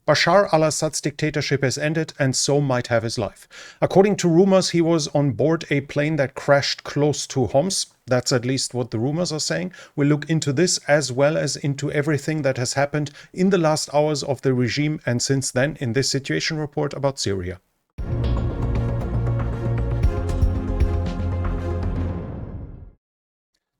Bashar al-Assad's dictatorship has ended, and so might have his life. According to rumors, he was on board a plane that crashed close to Homs. That's at least what the rumors are saying. We'll look into this as well as into everything that has happened in the last hours of the regime and since then in this situation report about Syria.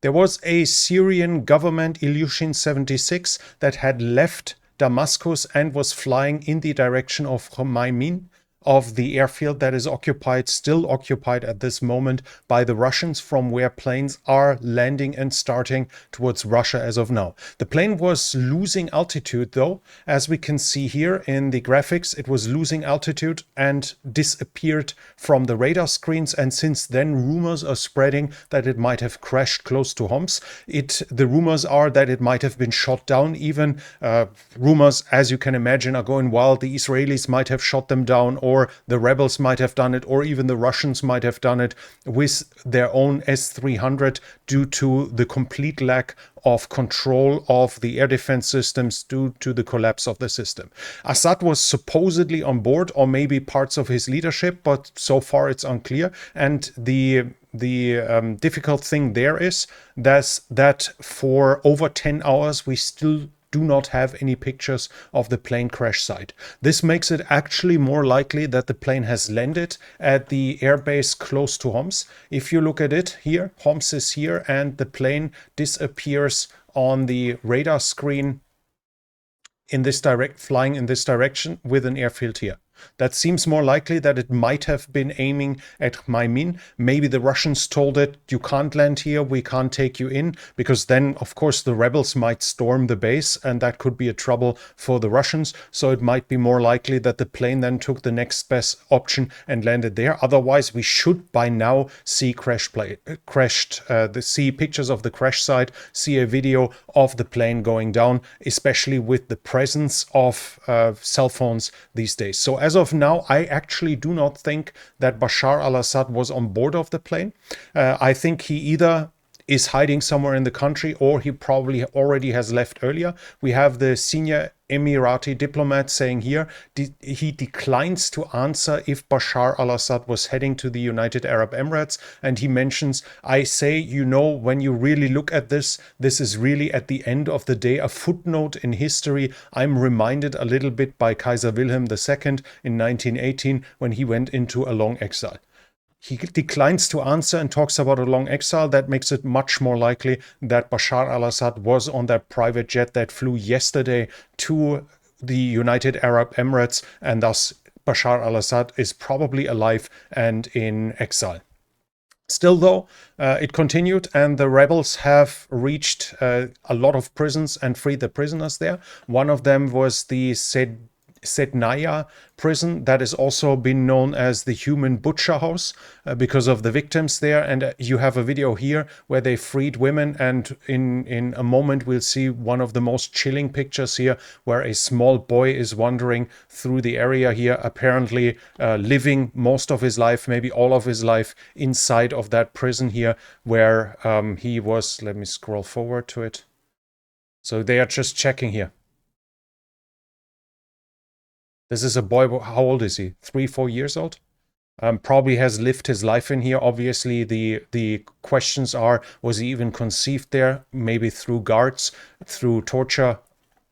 There was a Syrian government Ilyushin 76 that had left Damascus and was flying in the direction of Khmeimim, of the airfield that is occupied, still occupied at this moment by the Russians, from where planes are landing and starting towards Russia as of now. The plane was losing altitude though, as we can see here in the graphics. It was losing altitude and disappeared from the radar screens, and since then rumors are spreading that it might have crashed close to Homs. The rumors are that it might have been shot down even. Rumors, as you can imagine, are going wild. The Israelis might have shot them down, or the rebels might have done it, or even the Russians might have done it with their own S-300 due to the complete lack of control of the air defense systems due to the collapse of the system. Assad was supposedly on board, or maybe parts of his leadership, but so far it's unclear. And the difficult thing there is that for over 10 hours we still do not have any pictures of the plane crash site. This makes it actually more likely that the plane has landed at the airbase close to Homs. If you look at it here, Homs is here, and the plane disappears on the radar screen in this flying in this direction with an airfield here. That seems more likely that it might have been aiming at Khmeimim. Maybe the Russians told it, you can't land here, we can't take you in, because then, of course, the rebels might storm the base, and that could be a trouble for the Russians. So it might be more likely that the plane then took the next best option and landed there. Otherwise, we should by now see see pictures of the crash site, see a video of the plane going down, especially with the presence of cell phones these days. So as of now, I actually do not think that Bashar al-Assad was on board of the plane. I think he either is hiding somewhere in the country, or he probably already has left earlier. We have the senior Emirati diplomat saying here he declines to answer if Bashar al-Assad was heading to the United Arab Emirates, and he mentions, I say, you know, when you really look at this is really at the end of the day a footnote in history. I'm reminded a little bit by Kaiser Wilhelm II in 1918 when he went into a long exile. He declines to answer and talks about a long exile. That makes it much more likely that Bashar al-Assad was on that private jet that flew yesterday to the United Arab Emirates, and thus Bashar al-Assad is probably alive and in exile. Still, though, it continued, and the rebels have reached a lot of prisons and freed the prisoners there. One of them was the Sednaya prison, that has also been known as the human butcher house because of the victims there. And you have a video here where they freed women, and in a moment we'll see one of the most chilling pictures here where a small boy is wandering through the area here, apparently living most of his life, maybe all of his life, inside of that prison here where he was. Let me scroll forward to it. So they are just checking here. This is a boy, how old is he? 3-4 years old? Probably has lived his life in here. Obviously, the questions are, was he even conceived there? Maybe through guards, through torture.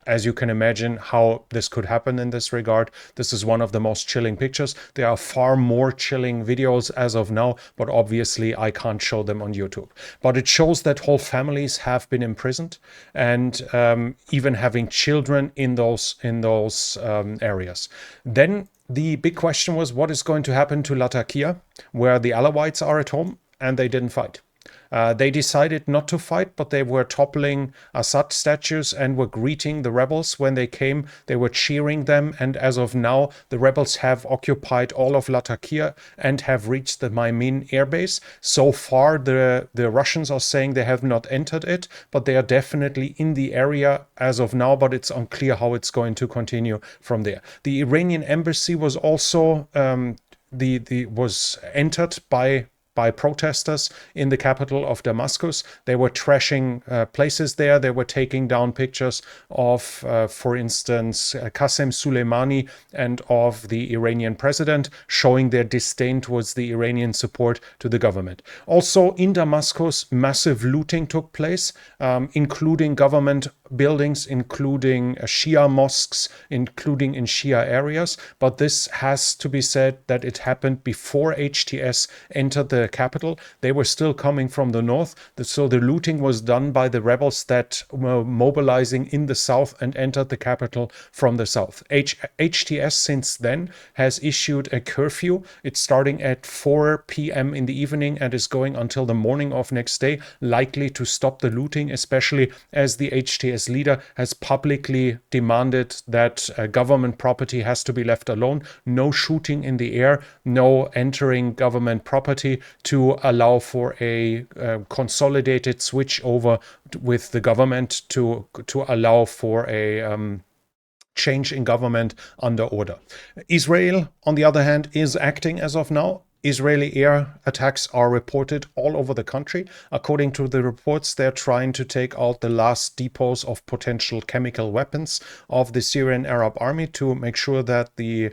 As you can imagine how this could happen in this regard. This is one of the most chilling pictures. There are far more chilling videos as of now, but obviously I can't show them on YouTube. But it shows that whole families have been imprisoned, and even having children in those areas. Then the big question was, what is going to happen to Latakia, where the Alawites are at home, and they didn't fight. They decided not to fight, but they were toppling Assad statues and were greeting the rebels when they came. They were cheering them, and as of now, the rebels have occupied all of Latakia and have reached the Khmeimim airbase. So far, the Russians are saying they have not entered it, but they are definitely in the area as of now, but it's unclear how it's going to continue from there. The Iranian embassy was also was entered by by protesters in the capital of Damascus. They were trashing places there. They were taking down pictures of, for instance, Qasem Soleimani and of the Iranian president, showing their disdain towards the Iranian support to the government. Also in Damascus, massive looting took place, including government buildings, including Shia mosques, including in Shia areas. But this has to be said that it happened before HTS entered the capital. They were still coming from the north. So the looting was done by the rebels that were mobilizing in the south and entered the capital from the south. HTS since then has issued a curfew. It's starting at 4 p.m. in the evening and is going until the morning of next day, likely to stop the looting, especially as the HTS leader has publicly demanded that government property has to be left alone, no shooting in the air, no entering government property, to allow for a consolidated switch over with the government to allow for a change in government under order. Israel, on the other hand, is acting as of now. Israeli air attacks are reported all over the country. According to the reports, they're trying to take out the last depots of potential chemical weapons of the Syrian Arab army to make sure that the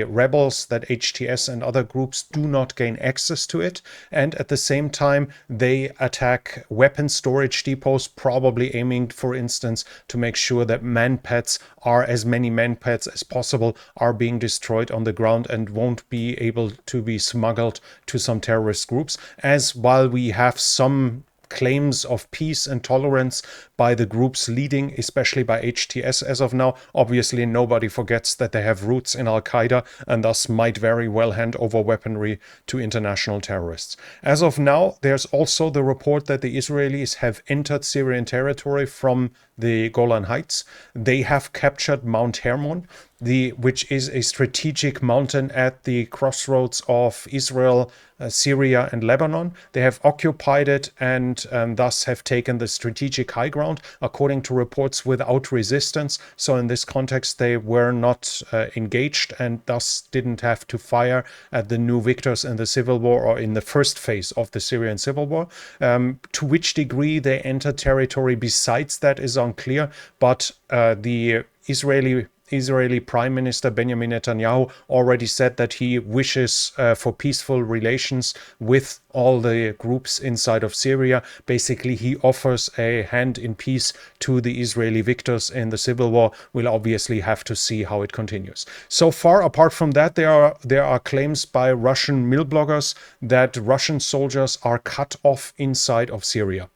rebels, that HTS and other groups do not gain access to it. And at the same time, they attack weapon storage depots, probably aiming, for instance, to make sure that man-pads are, as many man-pads as possible, are being destroyed on the ground and won't be able to be smuggled to some terrorist groups. As while we have some claims of peace and tolerance by the groups leading, especially by HTS as of now, obviously nobody forgets that they have roots in Al-Qaeda and thus might very well hand over weaponry to international terrorists. As of now, there's also the report that the Israelis have entered Syrian territory from the Golan Heights. They have captured Mount Hermon, which is a strategic mountain at the crossroads of Israel, Syria and Lebanon. They have occupied it and thus have taken the strategic high ground, according to reports, without resistance. So in this context, they were not engaged and thus didn't have to fire at the new victors in the civil war, or in the first phase of the Syrian civil war. To which degree they entered territory besides that is unclear, but the Israeli Prime Minister Benjamin Netanyahu already said that he wishes for peaceful relations with all the groups inside of Syria. Basically, he offers a hand in peace to the Israeli victors in the civil war. We'll obviously have to see how it continues. So far, apart from that, there are claims by Russian mill bloggers that Russian soldiers are cut off inside of Syria.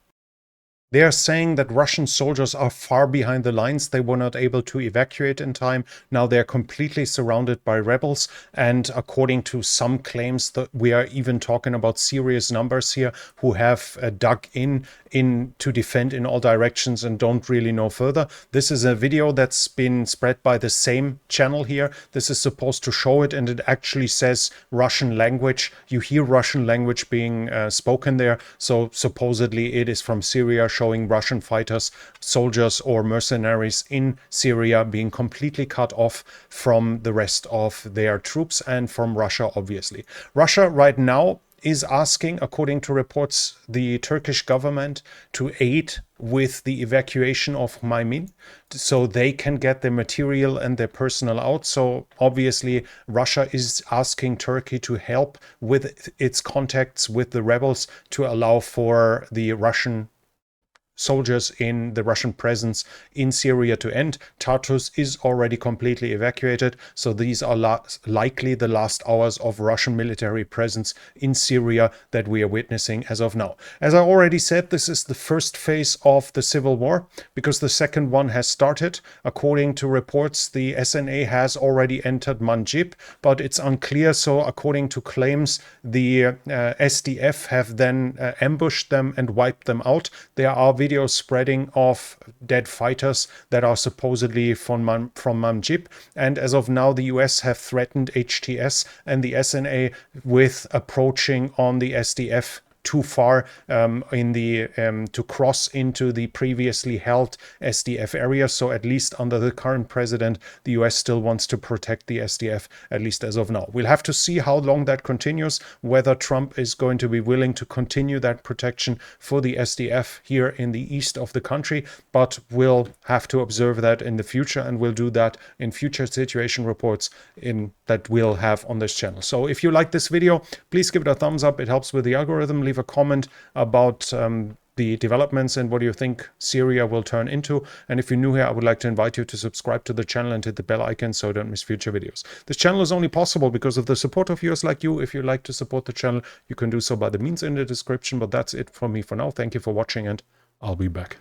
They are saying that Russian soldiers are far behind the lines. They were not able to evacuate in time. Now they're completely surrounded by rebels. And according to some claims, that we are even talking about serious numbers here, who have dug in to defend in all directions and don't really know further. This is a video that's been spread by the same channel here. This is supposed to show it, and it actually says Russian language. You hear Russian language being spoken there. So supposedly it is from Syria, showing Russian fighters, soldiers or mercenaries in Syria being completely cut off from the rest of their troops and from Russia, obviously. Russia right now is asking, according to reports, the Turkish government to aid with the evacuation of Maymin so they can get their material and their personnel out. So obviously Russia is asking Turkey to help with its contacts with the rebels to allow for the Russian soldiers in the Russian presence in Syria to end. Tartus is already completely evacuated, so these are likely the last hours of Russian military presence in Syria that we are witnessing as of now. As I already said, this is the first phase of the civil war, because the second one has started. According to reports, the SNA has already entered Manjib, but it's unclear. So according to claims, the SDF have then ambushed them and wiped them out. There are videos spreading of dead fighters that are supposedly from Manjib. And as of now, the US have threatened HTS and the SNA with approaching on the SDF too far to cross into the previously held SDF area. So at least under the current president, the US still wants to protect the SDF, at least as of now. We'll have to see how long that continues, whether Trump is going to be willing to continue that protection for the SDF here in the east of the country, but we'll have to observe that in the future, and we'll do that in future situation reports that we'll have on this channel. So if you like this video, please give it a thumbs up. It helps with the algorithm. Leave a comment about the developments and what you think Syria will turn into. And if you're new here, I would like to invite you to subscribe to the channel and hit the bell icon so you don't miss future videos. This channel is only possible because of the support of viewers like you. If you'd like to support the channel, you can do so by the means in the description. But that's it from me for now. Thank you for watching, and I'll be back.